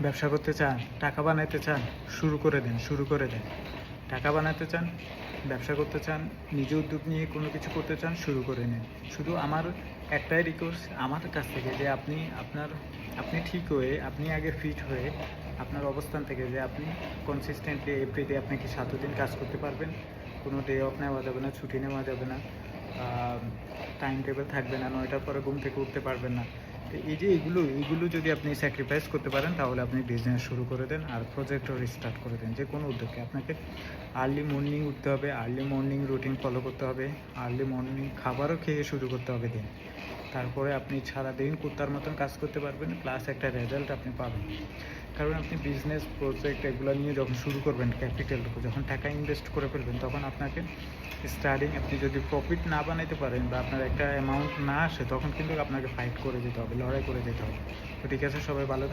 ব্যবসা করতে চান, টাকা বানাইতে চান, শুরু করে দেন, শুরু করে দেন। টাকা বানাতে চান, ব্যবসা করতে চান, নিজে উদ্যোগ নিয়ে কোনো কিছু করতে চান, শুরু করে নিন। শুধু আমার একটাই রিকোয়েস্ট আমার কাছ থেকে যে আপনি ঠিক হয়ে, আপনি আগে ফিট হয়ে, আপনার অবস্থান থেকে যে আপনি কনসিস্টেন্টলি এভরিডে আপনি কি 7 দিন কাজ করতে পারবেন? কোনো ডে অফ নেওয়া যাবে না, ছুটি নেওয়া যাবে না, টাইম টেবিল থাকবে না, 9টার পরে ঘুম থেকে উঠতে পারবেন না। তো এই যে এইগুলো যদি আপনি স্যাক্রিফাইস করতে পারেন তাহলে আপনি বিজনেস শুরু করে দেন আর প্রজেক্টও রিস্টার্ট করে দেন। যে কোনো উদ্যোগে আপনাকে আর্লি মর্নিং উঠতে হবে, আর্লি মর্নিং রুটিন ফলো করতে হবে, আর্লি মর্নিং খাবারও খেয়ে শুরু করতে হবে দিন। তারপরে আপনি সারাদিন কুত্তার মতন কাজ করতে পারবেন, প্লাস একটা রেজাল্ট আপনি পাবেন। কারণ আপনি বিজনেস প্রজেক্ট এগুলো নিয়ে যখন শুরু করবেন, ক্যাপিটাল যখন টাকা ইনভেস্ট করে ফেলবেন, তখন আপনাকে স্টার্টিং আপনি যদি প্রফিট না বানাইতে পারেন বা আপনার একটা অ্যামাউন্ট না আসে, তখন কিন্তু আপনাকে ফাইট করে যেতে হবে, লড়াই করে যেতে হবে। তো ঠিক আছে, সবাই ভালো থাকবেন।